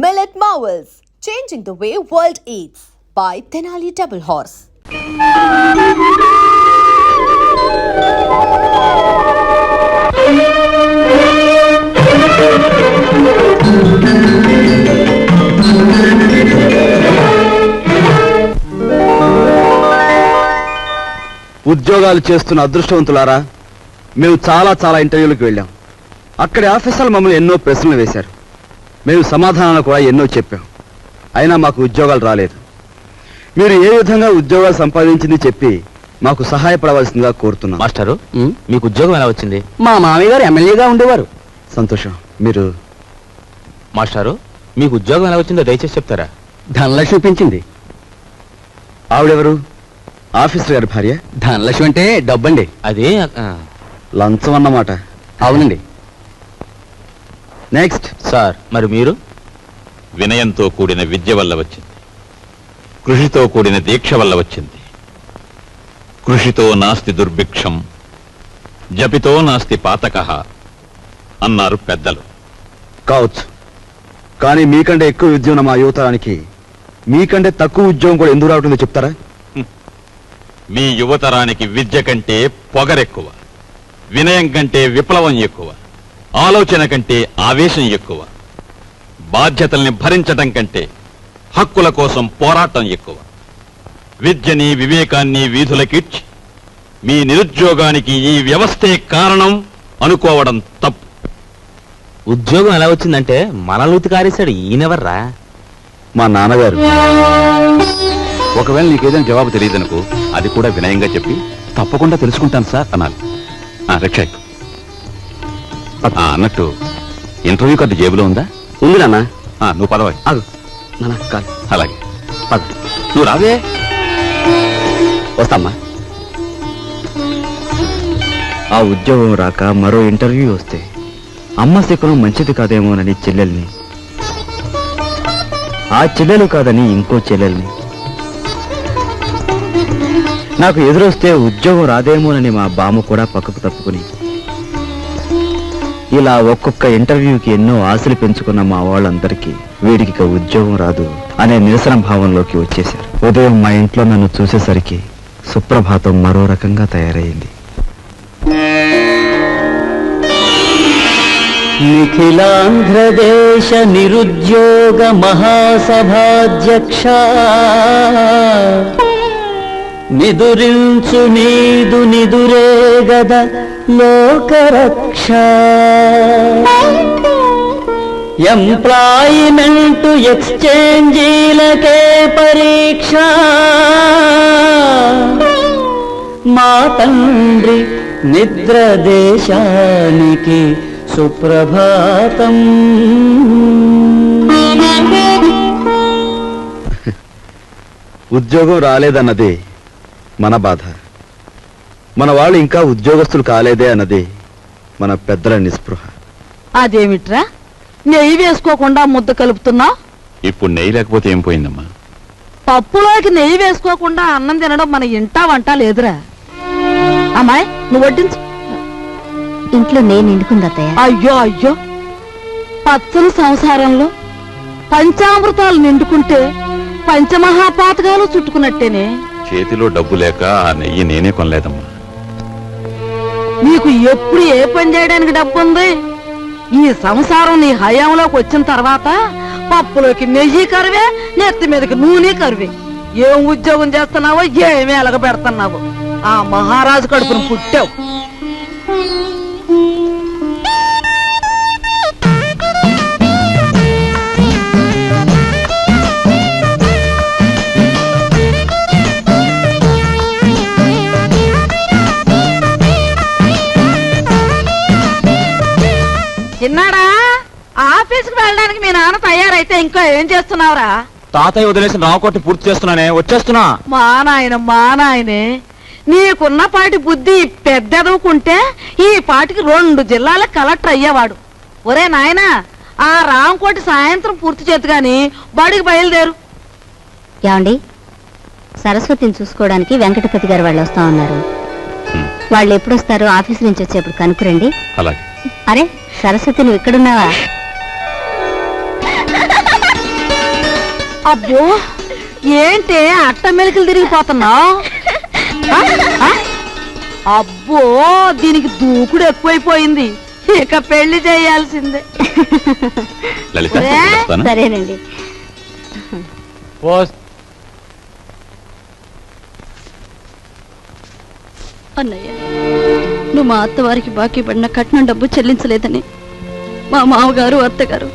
Millet Marvels, changing the way world eats by Tenali Double Horse. ఉద్యోగాలు చేస్తున్న అదృష్టవంతులారా, మేము చాలా ఇంటర్వ్యూలకు వెళ్ళాం. అక్కడి ఆఫీసర్లు మమ్మల్ని ఎన్నో ప్రశ్నలు వేశారు. మేము సమాధానాలు కూడా ఎన్నో చెప్పాం. అయినా మాకు ఉద్యోగాలు రాలేదు. మీరు ఏ విధంగా ఉద్యోగాలు సంపాదించింది చెప్పి మాకు సహాయపడవలసిందిగా కోరుతున్నాం. మాస్టరు, మీకు ఉద్యోగం ఎలా వచ్చింది? మా మామయ్య గారు ఎమ్మెల్యేగా ఉండేవారు. సంతోషం. మీరు మాస్టారు, మీకు ఉద్యోగం ఎలా వచ్చిందో దయచేసి చెప్తారా? ధనలక్ష్మి పెంచింది. ఆవిడెవరు? ఆఫీసర్ గారి భార్య. ధనలక్ష్మి అంటే డబ్బండి. అదే లంచం అన్నమాట. అవునండి. నెక్స్ట్. సార్, మరి మీరు? వినయంతో కూడిన విద్య వల్ల వచ్చింది, కృషితో కూడిన దీక్ష వల్ల వచ్చింది. కృషితో నాస్తి దుర్భిక్షం, జపితో నాస్తి పాతకః అన్నారు పెద్దలు. కావచ్చు, కానీ మీకంటే ఎక్కువ విద్య ఉన్న మా యువతరానికి మీకంటే తక్కువ ఉద్యోగం కూడా ఎందుకు రావటుందో చెప్తారా? మీ యువతరానికి విద్య కంటే పొగరెక్కువ, వినయం కంటే విప్లవం ఎక్కువ, ఆలోచన కంటే ఆవేశం ఎక్కువ, బాధ్యతల్ని భరించటం కంటే హక్కుల కోసం పోరాటం ఎక్కువ. విద్యని వివేకాన్ని వీధులకిడ్చి మీ నిరుద్యోగానికి ఈ వ్యవస్థే కారణం అనుకోవడం తప్పు. ఉద్యోగం ఎలా వచ్చిందంటే మనలూతి కారేశాడు. ఈయనెవర్రా? మా నాన్నగారు. ఒకవేళ నీకేదైనా జవాబు తెలియదనుకో, అది కూడా వినయంగా చెప్పి తప్పకుండా తెలుసుకుంటాను సార్ అనాలి. రక్ష అన్నట్టు ఇంటర్వ్యూ కార్డు జేబులో ఉందా? ఉంది నాన్న. నువ్వు పదవి. అలాగే పద. నువ్వు రావే. వస్తామ్మా. ఆ ఉద్యోగం రాక మరో ఇంటర్వ్యూ వస్తే అమ్మ శకునం మంచిది కాదేమోనని చెల్లెల్ని, ఆ చెల్లెలు కాదని ఇంకో చెల్లెల్ని, నాకు ఎదురొస్తే ఉద్యోగం రాదేమోనని మా బామ్మ కూడా పక్కకు తప్పుకుని, ఇలా ఒక్కొక్క ఇంటర్వ్యూకి ఎన్నో ఆశలు పెంచుకున్న మా వాళ్ళందరికీ వీడికి ఉద్యోగం రాదు అనే నిరసన భావంలోకి వచ్చేశారు. ఉదయం మా ఇంట్లో నన్ను చూసేసరికి సుప్రభాతం మరో రకంగా తయారైంది. నిఖిలాంధ్రదేశ నిరుద్యోగ మహాసభాధ్యక్ష, నిదురించు నీదు నిదురే గద లోకరక్ష, ఎంప్లాయిమెంటు ఎక్స్చేంజీలకే పరీక్ష, మా తండ్రి నిద్ర దేశానికి సుప్రభాతం. ఉద్యోగం రాలేదన్నదే మన బాధ, మన వాళ్ళు ఇంకా ఉద్యోగస్తులు కాలేదే అన్నదే మన పెద్దల నిస్పృహ. అదేమిట్రా నెయ్యి వేసుకోకుండా ముద్ద కలుపుతున్నావు? ఇప్పుడు నెయ్యి లేకపోతే ఏం పోయిందమ్మా? పప్పులోకి నెయ్యి వేసుకోకుండా అన్నం తినడం మన ఇంటా వంట లేదురా. అమ్మాయి, నువ్వు వడ్డించు. ఇంట్లో నేను నిండుకుందత్తయ్య. అయ్యో అయ్యో, పచ్చని సంసారంలో పంచామృతాలు నిండుకుంటే పంచమహాపాతకాలు చుట్టుకున్నట్టేనే. చేతిలో డబ్బు లేక ఆ నెయ్యి నేనే కొనలేదమ్మా. నీకు ఎప్పుడు ఏ పని చేయడానికి డబ్బు ఉంది? ఈ సంసారం నీ హయాంలోకి వచ్చిన తర్వాత పప్పులోకి నెయ్యి కరువే, నెత్తి మీదకి నూనె కరువే. ఏం ఉద్యోగం చేస్తున్నావో, ఏమి ఎలగ పెడుతున్నావో, ఆ మహారాజు కడుపును పుట్టావు. చిన్నాడా, ఆఫీస్కి వెళ్ళడానికి మీ నాన్న తయారైతే ఇంకా ఏం చేస్తున్నావురా? తాతయ్య వదిలేసి రావుకోటి పూర్తి చేస్తున్నానే, వచ్చేస్తున్నా. మా నాయనే, నీకున్నపాటి బుద్ధి పెద్దదవుకుంటే ఈ పాటికి 2 జిల్లాల కలెక్టర్ అయ్యేవాడు. ఒరే నాయనా, ఆ రాంకోటి సాయంత్రం పూర్తి చేతు గాని బడికి బయలుదేరు. ఏమండి, సరస్వతిని చూసుకోవడానికి వెంకటపతి గారు వాళ్ళు వస్తా ఉన్నారు. వాళ్ళు ఎప్పుడు వస్తారో ఆఫీస్ నుంచి వచ్చేప్పుడు కనుక్కురండి. అలాగే. అరే సరస్వతి, నువ్వు ఇక్కడున్నావా? అబ్బో ఏంటే అట్ట మెలికలు తిరిగిపోతున్నావు? అబ్బో దీనికి దూకుడు ఎక్కువైపోయింది, ఇక పెళ్లి చేయాల్సిందే. లలిత ఒరే, వస్తానా? సరేనండి. అన్నయ్య, నువ్వు మా అత్తవారికి బాకీ పడిన కట్నం డబ్బు చెల్లించలేదని మా మామగారు అత్తగారు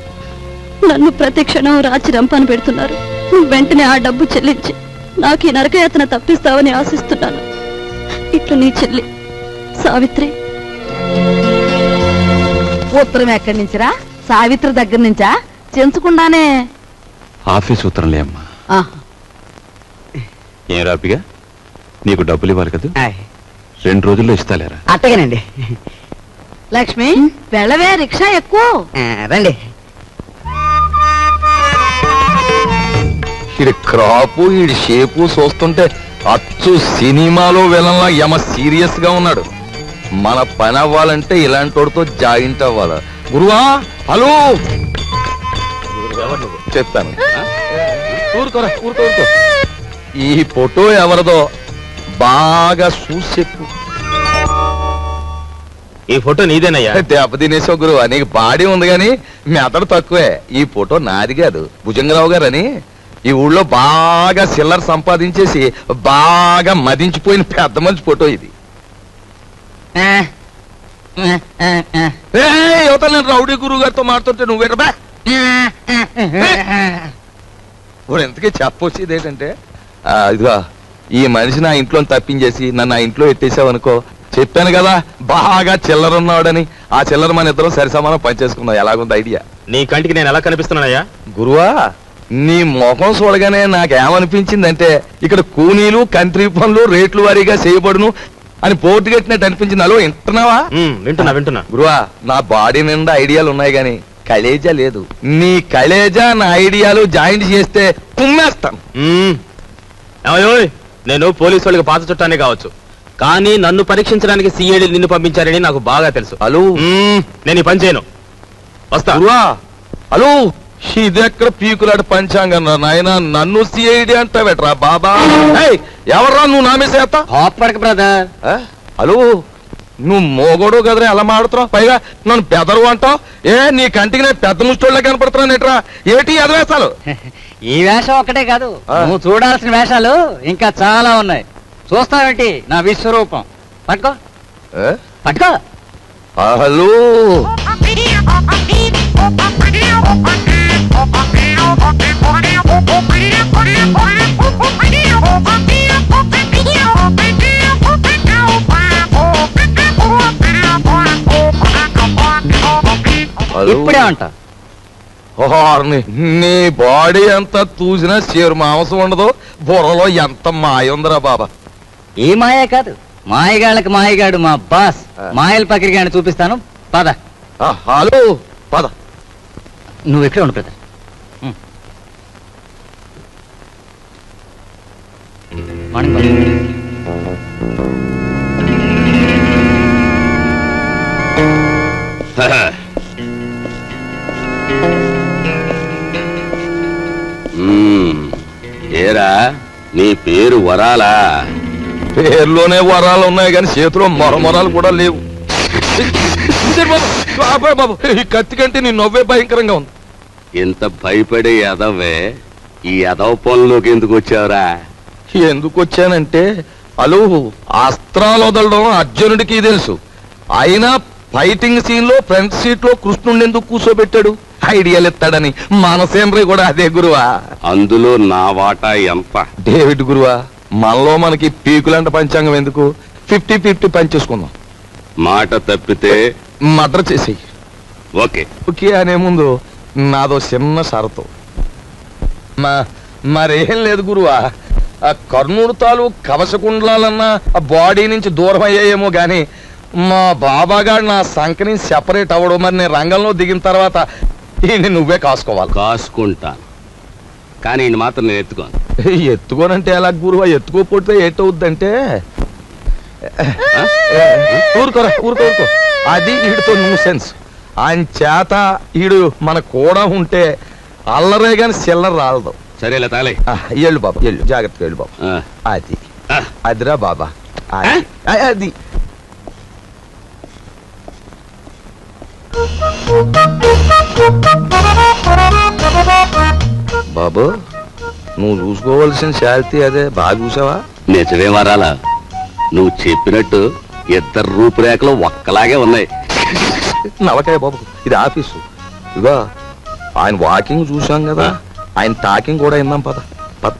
నన్ను ప్రతి క్షణం రాచి రంపాన పెడుతున్నారు. నువ్వు వెంటనే ఆ డబ్బు చెల్లించి నాకు ఈ నరకయాతన తప్పిస్తావని ఆశిస్తున్నాను. ఇట్లు నీ చెల్లి సావిత్రి. ఉత్తరం ఎక్కడి నుంచిరా? సావిత్రి దగ్గర నుంచా? చెంచకుండానే ఆఫీస్ ఉత్తరంలే అమ్మా. ఆహా. ఏం రాపిగా, నీకు డబ్బులు ఇవ్వాలి కదా, 2 రోజుల్లో ఇస్తాలేరా? అట్టగానండి. లక్ష్మి వెళ్ళవే, రిక్షా ఎక్కువ. రండి. ఇది క్రాపు, ఈ షేపు చూస్తుంటే అచ్చు సినిమాలో విలన్లా యమ సీరియస్ గా ఉన్నాడు. మన పని అవ్వాలంటే ఇలాంటోడితో జాయింట్ అవ్వాలి. గురువా, హలో చెప్తాను. ఊరుకోరా, ఊరుకో. ఈ ఫోటో ఎవరిదో బాగా చూసి చెప్పు. ఈ ఫోటో నీదేనయ్యా? దెబ్బ తినేసావు గురువా, నీకు బాడీ ఉంది గాని మెదడు తక్కువే. ఈ ఫోటో నాది కాదు, భుజంగరావు గారు అని ఈ ఊళ్ళో బాగా సిల్లర్ సంపాదించేసి బాగా మదించిపోయిన పెద్ద మంచి ఫోటో ఇది. యువత నేను రౌడీ గురువు గారితో మాట్లాడుతుంటే నువ్వేటబా ఇప్పుడు ఎంతకీ చెప్పొచ్చేది ఏంటంటే, ఇదిగో ఈ మనిషి నా ఇంట్లో తప్పించేసి నన్ను ఆ ఇంట్లో ఎట్టేసావనుకో, చెప్పాను కదా బాగా చిల్లర ఉన్నాడని, ఆ చిల్లర మన ఇద్దరం సరి సమానం పనిచేసుకున్నాం. ఎలాగుంది ఐడియా? నీ కంటికి నేను ఎలా కనిపిస్తున్నానయ్యా? గురువా, నీ ముఖం చూడగానే నాకేమనిపించిందంటే ఇక్కడ కూనీలు కంట్రీ పనులు రేట్లు వారీగా చేయబడును అని పోటీ కట్టినట్టు అనిపించింది. అలో వింటున్నావా? వింటున్నా. గురువా, నా బాడీ నిండా ఐడియాలు ఉన్నాయి గాని కలేజా లేదు. నీ కలేజా నా ఐడియాలు జాయింట్ చేస్తే కుమ్మేస్తాను. నేను పోలీసు వాళ్ళకి పాత చుట్టానే కావచ్చు, కానీ నన్ను పరీక్షించడానికి సిఐడి నిన్ను పంపించారని నాకు బాగా తెలుసు. హలో, నేను ఈ పని చేయను, వస్తా. గురువా, హలో, ఇదెక్కడ పీకులాడు పంచాంగం నాయన, నన్ను సిఐడి అంటావేట్రా బాబా? ఎవర్రా నువ్వు నామేసేస్తా? హాపర్క్ బ్రదర్. హలో, నువ్వు మోగోడు కదరా ఎలా మాడుతున్నావు? పైగా నన్ను పెదరు అంటావు. నీ కంటికి నేను పెద్ద ముష్టోళ్ళ కనపడుతున్నాను ఎట్రా? ఏటి ఎదవేశాలు? ఈ వేషం ఒక్కటే కాదు, నువ్వు చూడాల్సిన వేషాలు ఇంకా చాలా ఉన్నాయి. చూస్తావేంటి నా విశ్వరూపం? పట్టుకో పట్టుకో. హలో, ఇప్పుడే అంట. నీ బాడీ ఎంత చూసినా చేరు మాంసం ఉండదు, బుర్రలో ఎంత మాయ ఉందిరా బాబా. ఈ మాయే కాదు, మాయగాళ్ళకి మాయగాడు మా బాస్ మాయల పకిరిగాని చూపిస్తాను. పద. హలో, పద. నువ్వు ఇక్కడే ఉండు బ్రదర్. మార్నింగ్. ఏరా, నీ పేరు వరాలా? పేర్లోనే వరాలు ఉన్నాయి కానీ చేతిలో మొరమొరాలు కూడా లేవు. బాబు, ఈ కత్తి కంటే నీ నవ్వే భయంకరంగా ఉంది. ఇంత భయపడే ఎదవే ఈ ఎదవ పనులోకి ఎందుకు వచ్చావురా? ఎందుకు వచ్చానంటే, అలు అస్త్రాలు వదలడం అర్జునుడికి తెలుసు, అయినా ఫైటింగ్ సీన్ లో ఫ్రంట్ సీట్ లో కృష్ణుడిని ఎందుకు కూర్చోబెట్టాడు? ఐడియాలు ఎత్తాడని. మనసేంద్రి కూడా అదే గురువా. అందులో నా వాటా ఎంత? డేవిడ్ గురువా, మనలో మనకి పీకులంట పంచాంగం ఎందుకు? 50-50 పనిచేసుకుందాం. మాట తప్పితే మర్డర్ చేసేయి. ఓకే. ఓకే అనే ముందు నాదో చిన్న షరతు. మరేం లేదు గురువా, ఆ కర్ణుడు తాలూ కవచకుండలాలన్నా ఆ బాడీ నుంచి దూరం అయ్యాయేమో గాని మా బాబాగాడు నా సంఖ్యని సెపరేట్ అవ్వడం. మరి నేను రంగంలో దిగిన తర్వాత ఈయన్ని నువ్వే కాసుకోవాలి. కాసుకుంటాను, కానీ ఈయన మాత్రం నేను ఎత్తుకోను. ఎత్తుకోనంటే ఎలా గురువా? ఎత్తుకోపోతే ఏటవుద్దంటే ఊరుకో, అది ఈడితో న్యూసెన్స్. ఆయన చేత ఈడు మన కూడా ఉంటే అల్లరే గాని చిల్లర రాలదు. సరేలే తాలే ఎళ్ళు బాబా ఎళ్ళు, జాగ్రత్తగా వెళ్ళు బాబా. అది అదిరా బాబా, అది బాబు, నువ్వు చూసుకోవాల్సిన శాంతి అదే. బాగా చూసావా? నిజమే వరాలా, నువ్వు చెప్పినట్టు ఇద్దరు రూపురేఖలు ఒక్కలాగే ఉన్నాయి. నవకాయ బాబు, ఇది ఆఫీసు. ఇదిగో ఆయన వాకింగ్ చూసాం కదా, ఆయన టాకింగ్ కూడా విన్నాం. పద పద.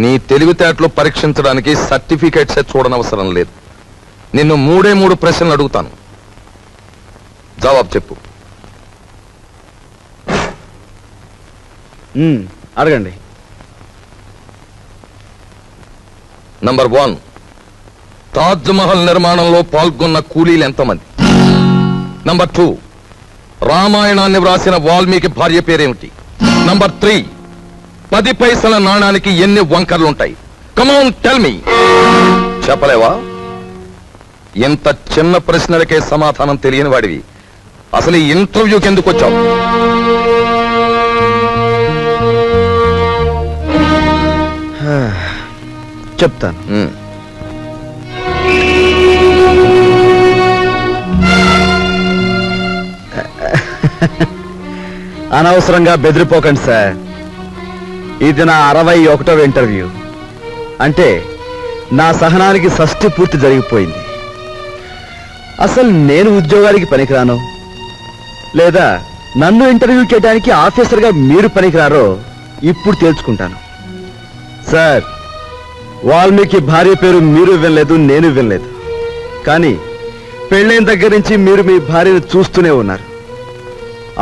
నీ తెలివితేటలు పరీక్షించడానికి సర్టిఫికేట్సే చూడనవసరం లేదు. నిన్ను 3 ప్రశ్నలు అడుగుతాను, జవాబు చెప్పు. అడగండి. నంబర్ 1, తాజ్ మహల్ నిర్మాణంలో పాల్గొన్న కూలీలు ఎంతమంది? నంబర్ 2, రామాయణాన్ని వ్రాసిన వాల్మీకి భార్య పేరేమిటి? నంబర్ 3, 10 పైసల నాణానికి ఎన్ని వంకర్లుంటాయి? Come on tell me. చెప్పలేవా? ఇంత చిన్న ప్రశ్నలకే సమాధానం తెలియని వాడివి అసలు ఈ ఇంటర్వ్యూకి ఎందుకు వచ్చావు? చెప్తాను. అనవసరంగా బెదిరిపోకండి సార్. ఇది నా 61వ ఇంటర్వ్యూ. అంటే నా సహనానికి షష్ఠి పూర్తి జరిగిపోయింది. అసలు నేను ఉద్యోగానికి పనికిరాను, లేదా నన్ను ఇంటర్వ్యూ చేయడానికి ఆఫీసర్గా మీరు పనికిరారో ఇప్పుడు తేల్చుకుంటాను. సార్, వాల్మీకి భార్య పేరు మీరు వినలేదు, నేను వినలేదు. కానీ పెళ్ళైన దగ్గర నుంచి మీరు మీ భార్యను చూస్తూనే ఉన్నారు.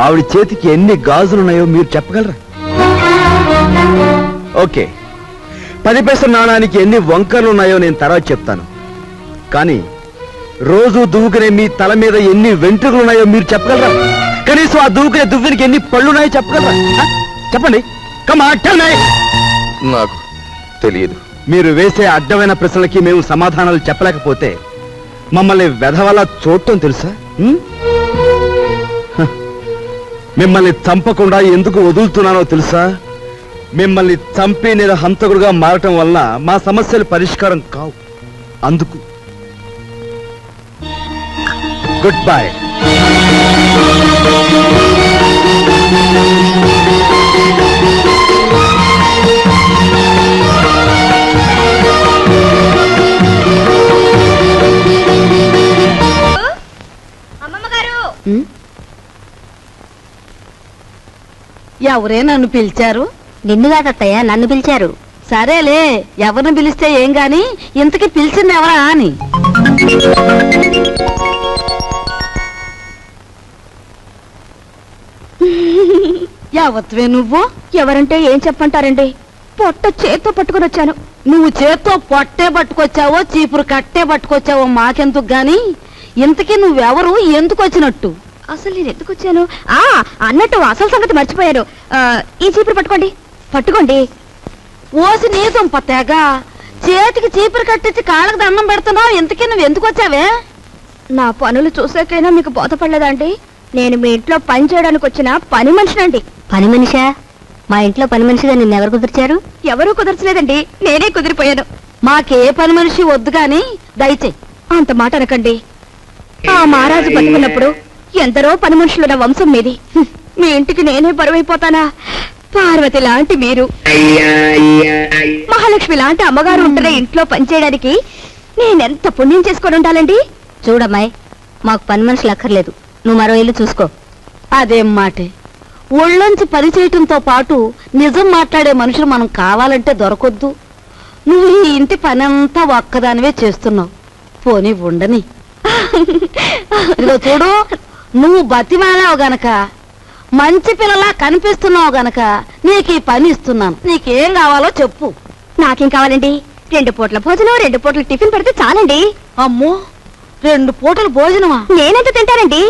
ఆవిడ చేతికి ఎన్ని గాజులున్నాయో మీరు చెప్పగలరా? ఓకే, 10 పైసల నాణానికి ఎన్ని వంకర్లు ఉన్నాయో నేను తర్వాత చెప్తాను. కానీ రోజు దువ్వుకునే మీ తల మీద ఎన్ని వెంట్రుకలు ఉన్నాయో మీరు చెప్పగలరా? కనీసం ఆ దువ్వుకునే దువ్వెనికి ఎన్ని పళ్ళున్నాయో చెప్పగలరా? చెప్పండి. నాకు తెలియదు. మీరు వేసే అడ్డమైన ప్రశ్నలకి మేము సమాధానాలు చెప్పలేకపోతే మమ్మల్ని వెధవలా చూడటం తెలుసా? మిమ్మల్ని చంపకుండా ఎందుకు వదులుతున్నానో తెలుసా? మిమ్మల్ని చంపి నేను హంతకుడుగా మారటం వల్ల మా సమస్యలు పరిష్కారం కావు. అందుకు గుడ్ బై. ఎవరే నన్ను పిలిచారు? నిన్ను కాదత్తయ్య, నన్ను పిలిచారు. సరేలే, ఎవరిని పిలిస్తే ఏం గాని ఇంతకీ పిలిచింది ఎవరా అని. యావత్వే నువ్వు? ఎవరంటే ఏం చెప్పంటారండి? పొట్ట చేత్తో పట్టుకుని వచ్చాను. నువ్వు చేత్తో పొట్టే పట్టుకొచ్చావో చీపురు కట్టే పట్టుకొచ్చావో మాకెందుకు గాని, ఇంతకీ నువ్వెవరు, ఎందుకు వచ్చినట్టు? అసలు నేను ఎందుకు వచ్చాను? అన్నట్టు అసలు సంగతి మర్చిపోయారు. ఈ చీపురు పట్టుకోండి, పట్టుకోండి. ఓసి నీ దుంప తెగ, చేతికి చీపురు కట్టించి కాళ్ళకి దండం పెడుతున్నావు. ఇంతకీ నువ్వు ఎందుకు వచ్చావే? నా పనులు చూసాకైనా మీకు బోధపడలేదా అండి? నేను మీ ఇంట్లో పని చేయడానికి వచ్చిన పని మనిషినండి. పని మనిషా? మా ఇంట్లో పని మనిషిగా నిన్నెవరు కుదిర్చారు? ఎవరూ కుదర్చలేదండి, నేనే కుదిరిపోయాను. మాకే పని మనిషి వద్దు గాని దయచేయి. అంత మాట అనకండి. ఆ మహారాజు బతుకున్నప్పుడు ఎందరో పని మనుషులున్న వంశం మీది. మీ ఇంటికి నేనే బరువైపోతానా? పార్వతి లాంటి మీరు, మహాలక్ష్మి లాంటి అమ్మగారు ఉంటున్న ఇంట్లో పనిచేయడానికి నేనెంత పుణ్యం చేసుకొని ఉండాలండి? చూడమ్మాయి, మాకు పని మనుషులు అక్కర్లేదు. నువ్వు మరో ఇల్లు చూసుకో. అదేం మాటే, ఒళ్ళొంచి పని చేయటంతో పాటు నిజం మాట్లాడే మనుషులు మనం కావాలంటే దొరకొద్దు. నువ్వు ఈ ఇంటి పనంతా ఒక్కదానివే చేస్తున్నావు. పోనీ ఉండని. ఇదిగో చూడు, నువ్వు బతిమాలావు గనక, మంచి పిల్లలా కనిపిస్తున్నావు గనక నీకు ఈ పని ఇస్తున్నాను. నీకేం కావాలో చెప్పు. నాకేం కావాలండి? 2 పూట్ల భోజనం, 2 పూట్ల టిఫిన్ పెడితే చాలండి. అమ్మో, 2 పూటల భోజనమా? నేనెంత తింటానండి?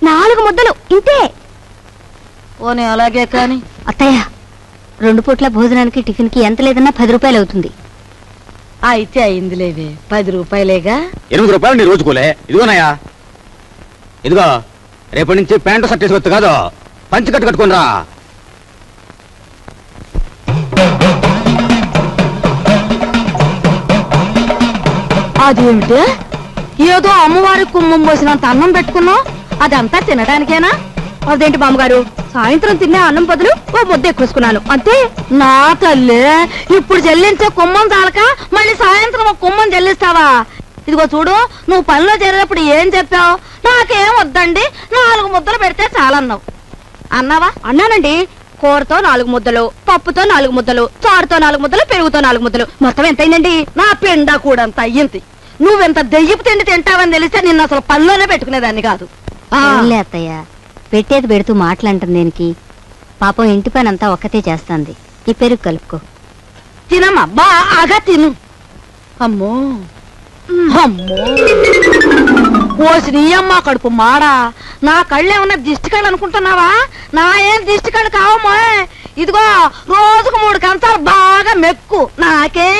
4 ముద్దలు ఇంతే. పోనీ అలాగే కాని. అత్తయ్య, 2 పూట్ల భోజనానికి టిఫిన్కి ఎంత లేదన్నా 10 రూపాయలు అవుతుంది. అయితే అయిందిలేవే 10 రూపాయలేగా. 8 రూపాయలు నీ రోజుకోలే. ఇదిగోనయ్యా, ఇదిగో రేపటి నుంచి ప్యాంటు షర్ట్ వేసుకోవచ్చు కాదు, పంచి కట్టుకునిరా. అదేమిటి, ఏదో అమ్మవారి కుమ్మం పోసినంత అన్నం పెట్టుకున్నావు, అదంతా తినడానికేనా? అదేంటి బామ్మగారు, సాయంత్రం తినే అన్నం బదులు ఓ ముద్ద ఎక్కువేసుకున్నాను అంతే. నా తల్లి, ఇప్పుడు చెల్లించే కుమ్మం చాలక మళ్ళీ సాయంత్రం ఒక కుమ్మం చెల్లిస్తావా? ఇదిగో చూడు, నువ్వు పనిలో చేరేటప్పుడు ఏం చెప్పావు? నాకేం వద్దండి, 4 ముద్దలు పెడితే చాలన్నావు. అన్నావా? అన్నానండి. కూరతో 4 ముద్దలు, పప్పుతో 4 ముద్దలు, చారుతో 4 ముద్దలు, పెరుగుతో 4 ముద్దలు, మొత్తం ఎంతైందండి? నా పిండా కూడా అంత అయ్యింది. నువ్వెంత దెయ్యపు తిండి తింటావని తెలిస్తే నిన్ను అసలు పనిలోనే పెట్టుకునేదాన్ని కాదు. ఏంలే అత్తయ్య, పెట్టేది పెడుతూ మాటలంటుంది దేనికి? పాపం ఇంటి పని అంతా ఒక్కతే చేస్తుంది. ఈ పెరుగు కలుపుకో. తినమ్మా, బాగా తిను. అమ్మో అమ్మో, ఓసి నీ అమ్మ కడుపు మాడా. నా కళ్ళు ఏమన్నా దిష్టి కళ్ళు అనుకుంటున్నావా? నా ఏం దిష్టి కళ్ళు కావమ్మా. ఇదిగో రోజుకు 3 కంచాలు బాగా మెక్కు నాకే.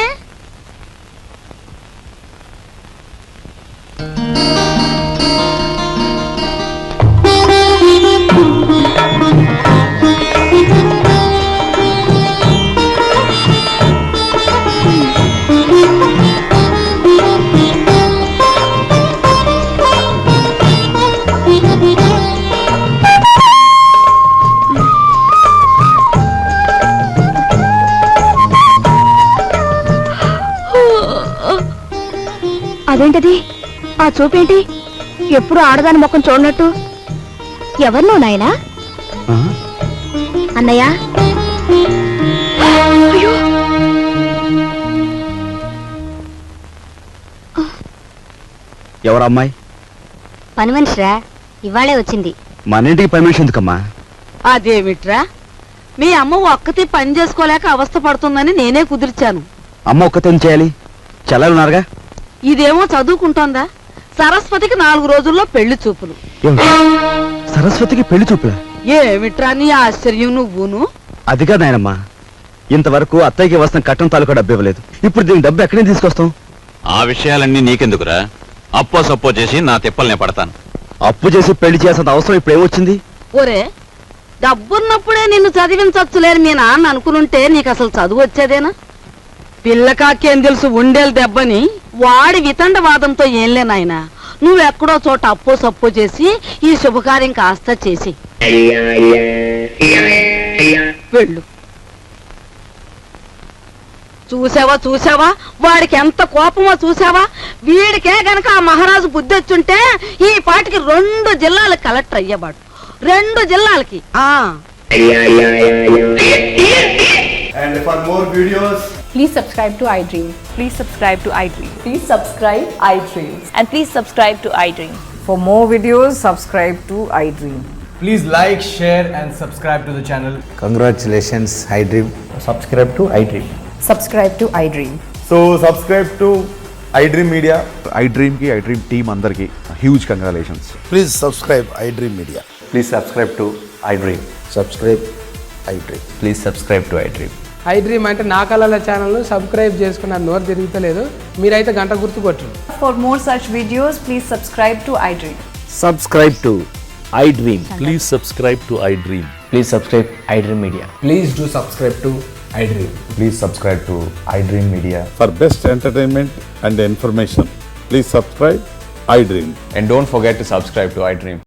అదేంటది? ఆ చూపేంటి? ఎప్పుడు ఆడదాని ముఖం చూడనట్టు. ఎవరు నువ్వు నాయనా? అన్నయ్య, ఎవరు అమ్మాయి? పని మనిషిరా, ఇవాళే వచ్చింది. మన ఇంటికి పని మనిషి ఎందుకమ్మా? అదేమిట్రా, మీ అమ్మ ఒక్కతి పని చేసుకోలేక అవస్థ పడుతుందని నేనే కుదిర్చాను. అమ్మ ఒక్కతే చేయాలి, చెల్లెలున్నారుగా. ఇదేమో చదువుకుంటోందా? సరస్వతికి 4 రోజుల్లో పెళ్లి చూపులు. సరస్వతికి పెళ్లి చూపులా? ఏమిట్రా నీ ఆశ్చర్యం నువ్వును? అదిగా నాయనమ్మా, ఇంతవరకు అత్తయ్యకి వస్తున్న కట్టం తాలూకా డబ్బు ఇవ్వలేదు. ఇప్పుడు దీని డబ్బు ఎక్కడి నుంచి తీసుకొస్తాం? ఆ విషయాలన్నీ నీకెందుకురా? అప్పో సప్పో చేసి నా తిప్పల్నే పడతాను. అప్పు చేసి పెళ్లి చేసేంత అవసరం ఇప్పుడు ఏమొచ్చింది? ఒరే, డబ్బున్నప్పుడే నిన్ను చదివించొచ్చులేని మీ నాన్న అనుకునుంటే నీకు అసలు చదువు వచ్చేదేనా? పిల్లకాకేం తెలుసు ఉండేలు దెబ్బని వాడి వితండవాదంతో ఏంలే నాయనా. నువ్వెక్కడో చోట అప్పో సప్పో చేసి ఈ శుభకార్యం కాస్త చేసి వెళ్ళు. చూసావా వాడికి ఎంత కోపమో చూసావా? వీడికే గనక ఆ మహారాజు బుద్ధి వచ్చుంటే ఈ పాటికి 2 జిల్లాలకు కలెక్టర్ అయ్యేవాడు. 2 జిల్లాలకి. And for more videos, Please subscribe to iDream. Please subscribe to iDream. Please subscribe iDream. And please subscribe to iDream. For more videos, subscribe to iDream. please like, share and subscribe to the channel. Congratulations, iDream. Subscribe to iDream. Subscribe to iDream. So subscribe to iDream Media. iDream ki iDream team andarki huge congratulations. Please subscribe iDream Media. Please subscribe to iDream. Subscribe iDream. Please subscribe to iDream. iDream అంటే నా కళల channel subscribe చేసుకున్న నోరు తిరుగుతలేదు. మీరైతే గంట గుర్తు కొట్టండి. For more such videos, please subscribe to iDream. Subscribe to iDream. Please subscribe to iDream. Please subscribe iDream Media. Please do subscribe to iDream. Please subscribe to iDream Media. For best entertainment and information, please subscribe iDream. And don't forget to subscribe to iDream.